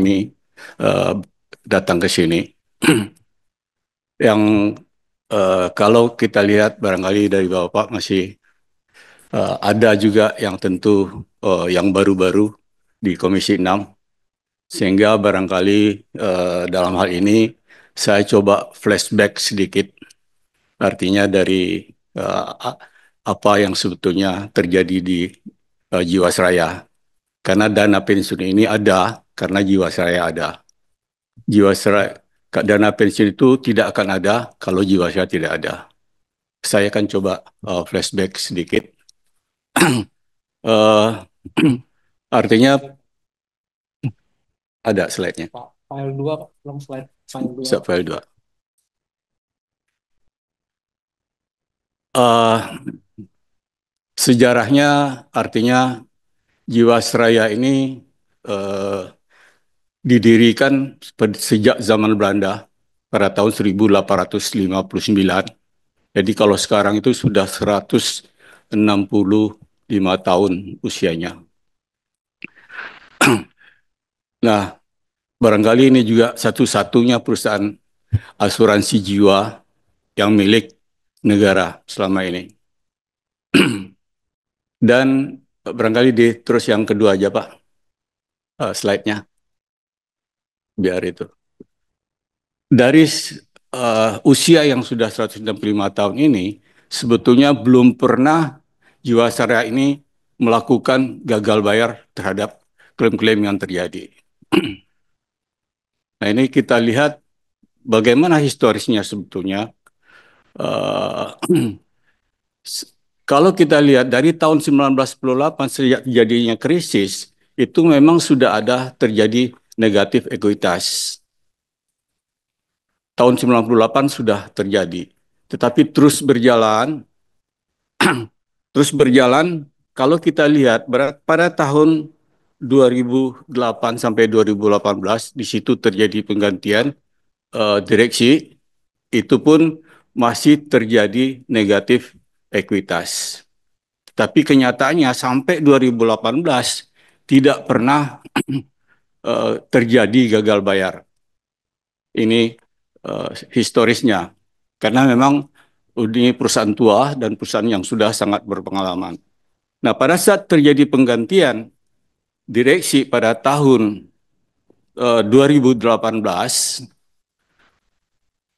kami eh, datang ke sini. Yang kalau kita lihat barangkali dari Bapak masih ada juga yang tentu yang baru-baru di Komisi 6, sehingga barangkali dalam hal ini saya coba flashback sedikit, artinya dari eh, apa yang sebetulnya terjadi di Jiwasraya. Karena dana pensiun ini ada karena Jiwasraya ada. Jiwasraya, dana pensiun itu tidak akan ada kalau Jiwasraya tidak ada. Saya akan coba flashback sedikit. Eh, artinya ada slide-nya. Pak, file 2 Pak. Belum slide file 2. Bisa file 2. Eh, sejarahnya artinya Jiwasraya ini eh, didirikan sejak zaman Belanda pada tahun 1859. Jadi kalau sekarang itu sudah 165 tahun usianya. Nah, barangkali ini juga satu-satunya perusahaan asuransi jiwa yang milik negara selama ini. Dan barangkali terus yang kedua aja Pak, slide-nya, biar itu. Dari usia yang sudah 165 tahun ini, sebetulnya belum pernah Jiwasraya ini melakukan gagal bayar terhadap klaim-klaim yang terjadi. Nah, ini kita lihat bagaimana historisnya sebetulnya. Eh, kalau kita lihat dari tahun 1998 sejak terjadinya krisis, itu memang sudah ada terjadi negatif ekuitas. Tahun 98 sudah terjadi. Tetapi terus berjalan, kalau kita lihat pada tahun 2008 sampai 2018, di situ terjadi penggantian direksi, itu pun masih terjadi negatif ekuitas. Tapi kenyataannya sampai 2018 tidak pernah terjadi gagal bayar. Ini historisnya. Karena memang ini perusahaan tua dan perusahaan yang sudah sangat berpengalaman. Nah, pada saat terjadi penggantian direksi pada tahun 2018,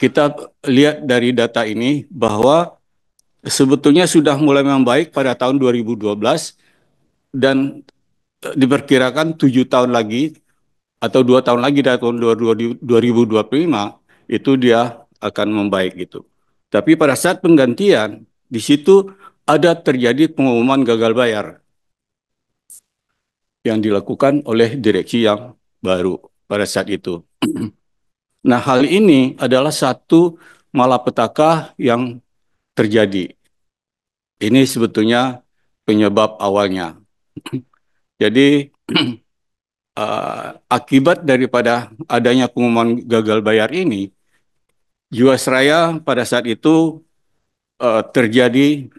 kita lihat dari data ini bahwa sebetulnya sudah mulai membaik pada tahun 2012 dan diperkirakan 7 tahun lagi atau 2 tahun lagi dari tahun 2025 itu dia akan membaik gitu. Tapi pada saat penggantian di situ ada terjadi pengumuman gagal bayar yang dilakukan oleh direksi yang baru pada saat itu. Nah, hal ini adalah satu malapetaka yang terjadi. Ini sebetulnya penyebab awalnya. Jadi, akibat daripada adanya pengumuman gagal bayar ini, Jiwasraya pada saat itu terjadi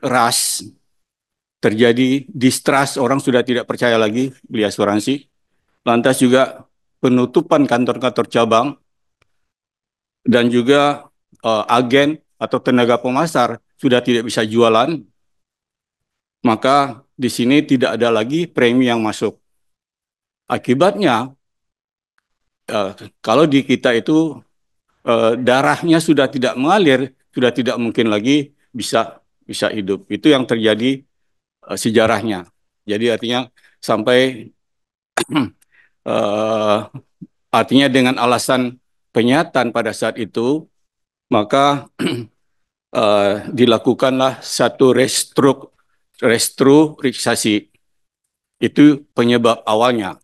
terjadi distrust, orang sudah tidak percaya lagi beli asuransi. Lantas juga penutupan kantor-kantor cabang dan juga agen atau tenaga pemasar sudah tidak bisa jualan, maka di sini tidak ada lagi premi yang masuk. Akibatnya, eh, kalau di kita itu darahnya sudah tidak mengalir, sudah tidak mungkin lagi bisa bisa hidup. Itu yang terjadi sejarahnya. Jadi artinya sampai eh, artinya dengan alasan penyihatan pada saat itu, maka dilakukanlah satu restrukturisasi. Itu penyebab awalnya.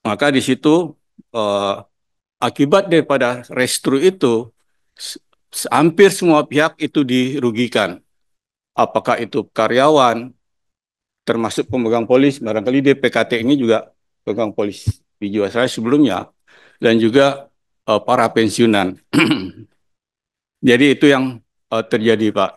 Maka di situ eh, akibat daripada restru itu hampir semua pihak itu dirugikan. Apakah itu karyawan, termasuk pemegang polis, barangkali di PKT ini juga pemegang polis di Jiwasraya sebelumnya, dan juga para pensiunan. Jadi itu yang terjadi, Pak.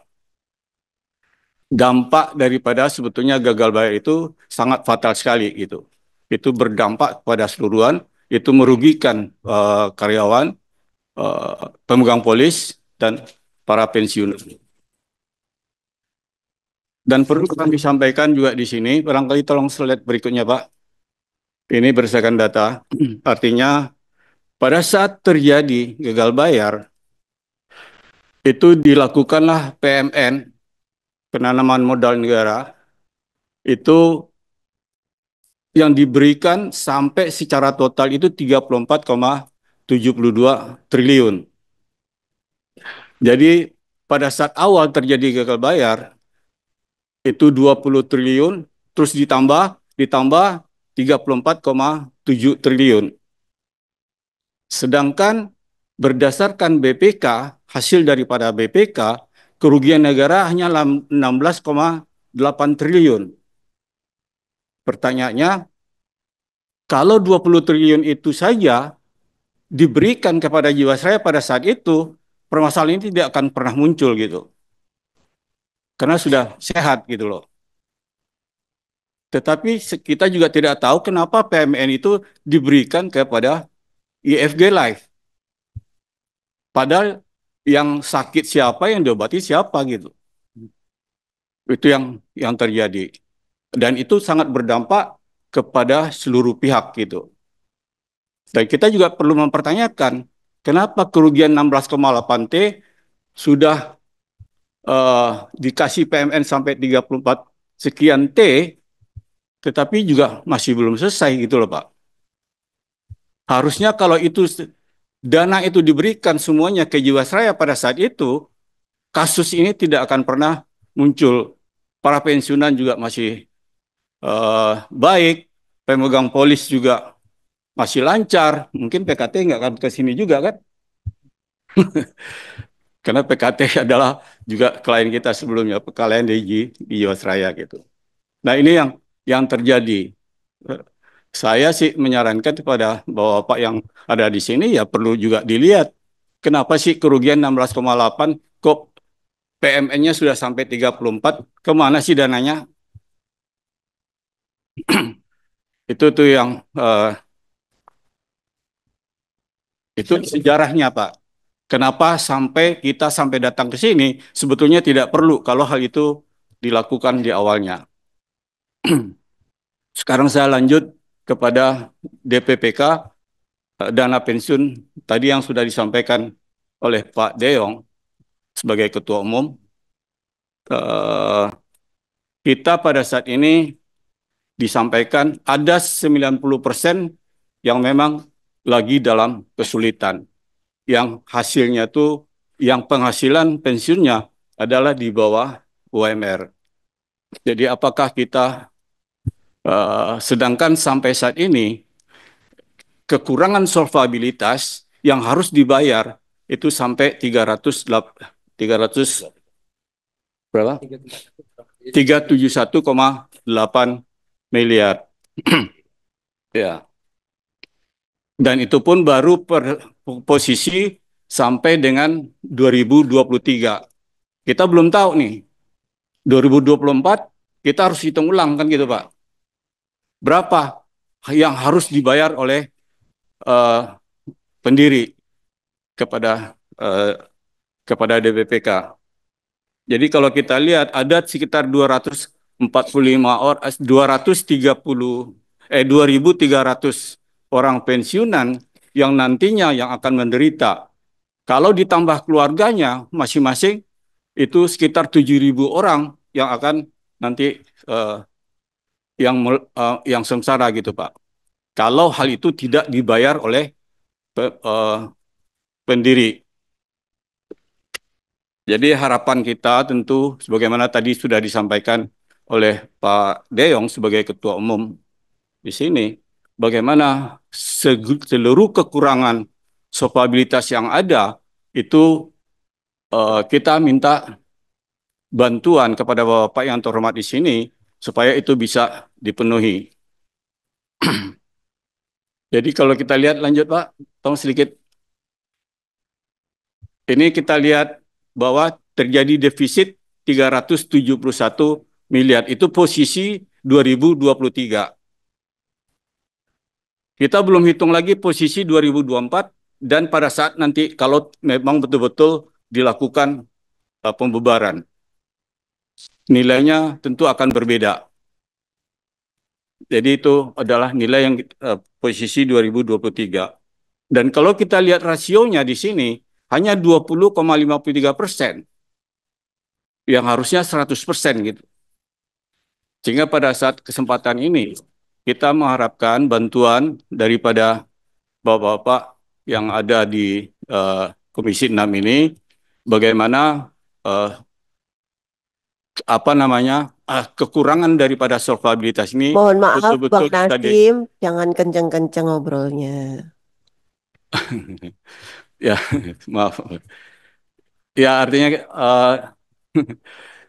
Dampak daripada sebetulnya gagal bayar itu sangat fatal sekali gitu. Itu berdampak pada seluruhan itu merugikan karyawan, pemegang polis, dan para pensiunan. Dan perlu kami sampaikan juga di sini, barangkali tolong slide berikutnya, Pak. Ini berdasarkan data, artinya pada saat terjadi gagal bayar, itu dilakukanlah PMN, penanaman modal negara, itu yang diberikan sampai secara total itu 34,72 triliun. Jadi pada saat awal terjadi gagal bayar, itu 20 triliun, terus ditambah 34,7 triliun. Sedangkan berdasarkan BPK, hasil daripada BPK, kerugian negara hanya 16,8 triliun. Pertanyaannya, kalau 20 triliun itu saja diberikan kepada Jiwasraya pada saat itu, permasalahan ini tidak akan pernah muncul gitu. Karena sudah sehat gitu loh. Tetapi kita juga tidak tahu kenapa PMN itu diberikan kepada IFG Life. Padahal yang sakit siapa, yang diobati siapa gitu. Itu yang terjadi. Dan itu sangat berdampak kepada seluruh pihak gitu. Dan kita juga perlu mempertanyakan kenapa kerugian 16,8 T sudah dikasih PMN sampai 34 sekian T, tetapi juga masih belum selesai gitu loh Pak. Harusnya kalau itu dana itu diberikan semuanya ke Jiwasraya pada saat itu, kasus ini tidak akan pernah muncul. Para pensiunan juga masih baik, pemegang polis juga masih lancar. Mungkin PKT nggak akan ke sini juga kan? Karena PKT adalah juga klien kita sebelumnya, klien di Jiwasraya gitu. Nah ini yang terjadi. Saya sih menyarankan kepada Bapak yang ada di sini ya perlu juga dilihat. Kenapa sih kerugian 16,8 kok PMN-nya sudah sampai 34, kemana sih dananya? Itu tuh yang itu sejarahnya Pak. Kenapa kita sampai datang ke sini sebetulnya tidak perlu kalau hal itu dilakukan di awalnya. Sekarang saya lanjut kepada DPPK, dana pensiun tadi yang sudah disampaikan oleh Pak Deong sebagai Ketua Umum. eh, Kita pada saat ini disampaikan ada 90% yang memang lagi dalam kesulitan. Yang hasilnya tuh, yang penghasilan pensiunnya adalah di bawah UMR. Jadi apakah kita, sedangkan sampai saat ini, kekurangan solvabilitas yang harus dibayar itu sampai 300 berapa? 371,8 miliar. Ya. Dan itu pun baru per posisi sampai dengan 2023. Kita belum tahu nih, 2024 kita harus hitung ulang kan gitu Pak. Berapa yang harus dibayar oleh uh, pendiri kepada uh, kepada DBPK. Jadi kalau kita lihat ada sekitar 245 orang, 2.300 orang pensiunan yang nantinya yang akan menderita. Kalau ditambah keluarganya masing-masing itu sekitar 7.000 orang yang akan nanti uh, yang sengsara gitu Pak. Kalau hal itu tidak dibayar oleh uh, pendiri. Jadi harapan kita tentu sebagaimana tadi sudah disampaikan oleh Pak Deong sebagai Ketua Umum di sini, bagaimana seluruh kekurangan solvabilitas yang ada itu kita minta bantuan kepada Bapak yang terhormat di sini supaya itu bisa dipenuhi. Jadi kalau kita lihat lanjut Pak, tolong sedikit. Ini kita lihat bahwa terjadi defisit 371 miliar. Itu posisi 2023. Kita belum hitung lagi posisi 2024 dan pada saat nanti kalau memang betul-betul dilakukan pembubaran. Nilainya tentu akan berbeda. Jadi itu adalah nilai yang posisi 2023. Dan kalau kita lihat rasionya di sini hanya 20,53%, yang harusnya 100% gitu. Sehingga pada saat kesempatan ini kita mengharapkan bantuan daripada Bapak-bapak yang ada di Komisi 6 ini, bagaimana eh, apa namanya kekurangan daripada solvabilitas ini Mohon maaf, Bang betul-betul bisa di Nadim, jangan kenceng-kenceng ngobrolnya. ya maaf ya artinya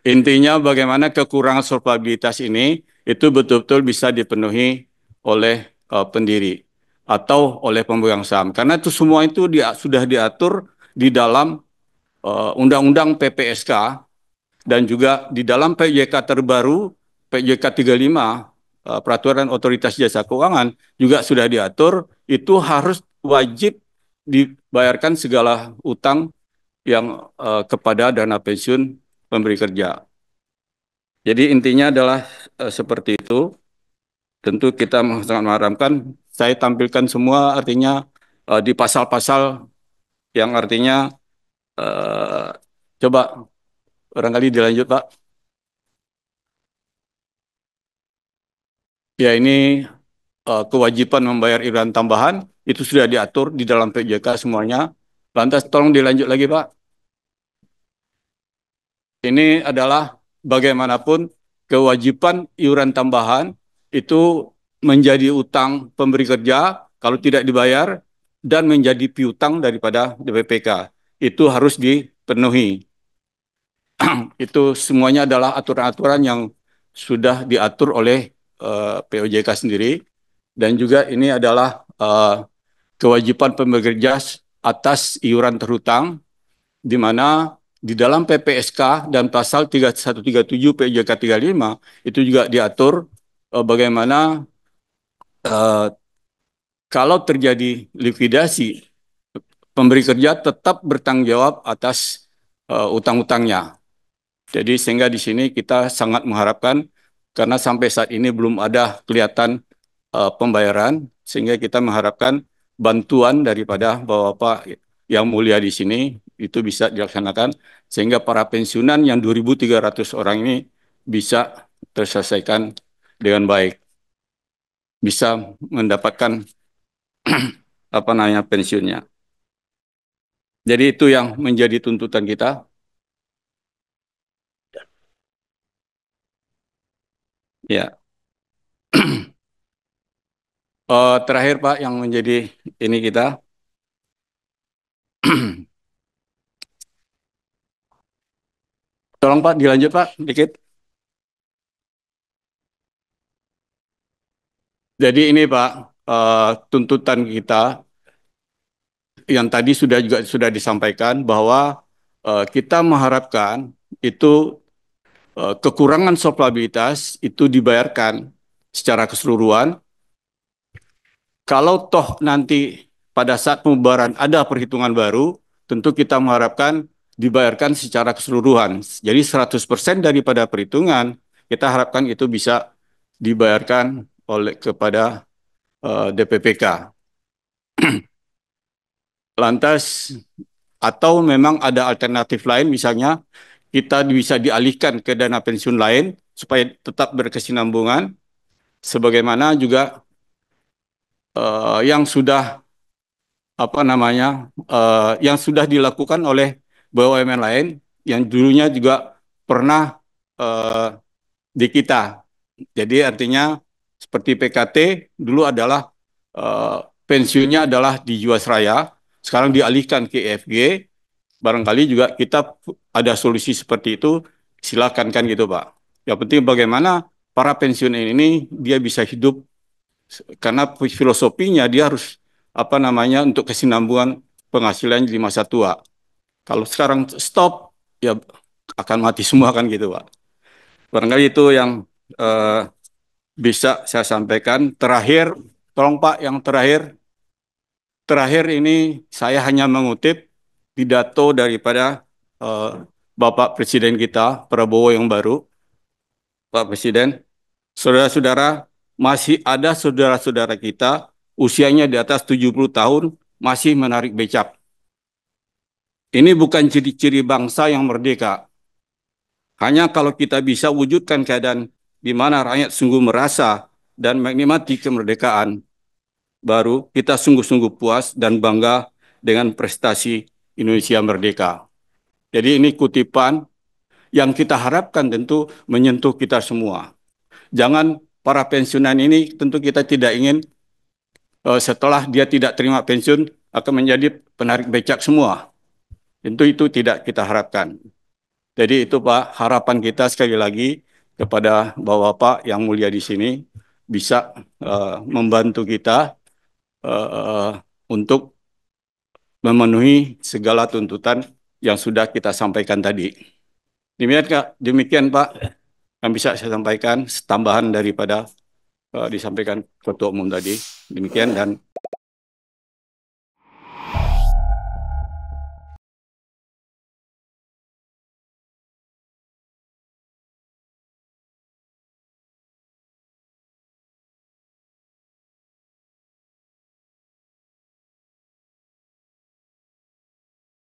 intinya bagaimana kekurangan solvabilitas ini itu betul-betul bisa dipenuhi oleh pendiri atau oleh pemegang saham karena itu semua itu sudah diatur di dalam Undang-Undang PPSK dan juga di dalam PJK terbaru PJK 35 Peraturan Otoritas Jasa Keuangan juga sudah diatur itu harus wajib dibayarkan segala utang yang kepada dana pensiun pemberi kerja. Jadi intinya adalah seperti itu. Tentu kita sangat mengharapkan saya tampilkan semua artinya di pasal-pasal yang artinya eh, coba barangkali dilanjut Pak. Ya ini kewajiban membayar iuran tambahan itu sudah diatur di dalam PJK semuanya. Lantas tolong dilanjut lagi Pak. Ini adalah bagaimanapun kewajiban iuran tambahan itu menjadi utang pemberi kerja kalau tidak dibayar dan menjadi piutang daripada DPPK. Itu harus dipenuhi. Itu semuanya adalah aturan-aturan yang sudah diatur oleh POJK sendiri dan juga ini adalah kewajiban pemberi kerja atas iuran terhutang di mana di dalam PPSK dan pasal 3137 PJK 35 itu juga diatur bagaimana eh, kalau terjadi likuidasi pemberi kerja tetap bertanggung jawab atas utang-utangnya. Jadi sehingga di sini kita sangat mengharapkan karena sampai saat ini belum ada kelihatan pembayaran sehingga kita mengharapkan bantuan daripada Bapak-bapak yang mulia di sini itu bisa dilaksanakan sehingga para pensiunan yang 2.300 orang ini bisa terselesaikan dengan baik, bisa mendapatkan apa namanya pensiunnya. Jadi itu yang menjadi tuntutan kita. Ya, terakhir Pak yang menjadi ini kita, tolong Pak dilanjut Pak dikit. Jadi ini Pak tuntutan kita yang tadi sudah disampaikan bahwa kita mengharapkan itu kekurangan solvabilitas itu dibayarkan secara keseluruhan. Kalau toh nanti pada saat pembubaran ada perhitungan baru, tentu kita mengharapkan dibayarkan secara keseluruhan. Jadi 100% daripada perhitungan kita harapkan itu bisa dibayarkan oleh kepada DPPK. Lantas atau memang ada alternatif lain misalnya kita bisa dialihkan ke dana pensiun lain supaya tetap berkesinambungan sebagaimana juga yang sudah apa namanya yang sudah dilakukan oleh BUMN lain yang dulunya juga pernah di kita. Jadi artinya seperti PKT dulu adalah eh, pensiunnya adalah di Jiwasraya, sekarang dialihkan ke EFG. Barangkali juga kita ada solusi seperti itu, silakan kan gitu Pak. Yang penting bagaimana para pensiunan ini dia bisa hidup karena filosofinya dia harus apa namanya untuk kesinambungan penghasilan di masa tua. Kalau sekarang stop ya akan mati semua kan gitu Pak. Barangkali itu yang eh, bisa saya sampaikan. Terakhir tolong Pak, yang terakhir ini saya hanya mengutip pidato daripada eh, Bapak Presiden kita, Prabowo yang baru. Pak Presiden, saudara-saudara, masih ada saudara-saudara kita usianya di atas 70 tahun masih menarik becak. Ini bukan ciri-ciri bangsa yang merdeka. Hanya kalau kita bisa wujudkan keadaan di mana rakyat sungguh merasa dan menikmati kemerdekaan, baru kita sungguh-sungguh puas dan bangga dengan prestasi Indonesia merdeka. Jadi ini kutipan yang kita harapkan tentu menyentuh kita semua. Jangan para pensiunan ini tentu kita tidak ingin setelah dia tidak terima pensiun akan menjadi penarik becak semua. Tentu itu tidak kita harapkan. Jadi itu Pak, harapan kita sekali lagi kepada Bapak-Bapak yang mulia di sini bisa membantu kita untuk memenuhi segala tuntutan yang sudah kita sampaikan tadi. Demikian Pak yang bisa saya sampaikan tambahan daripada disampaikan Ketua Umum tadi. Demikian dan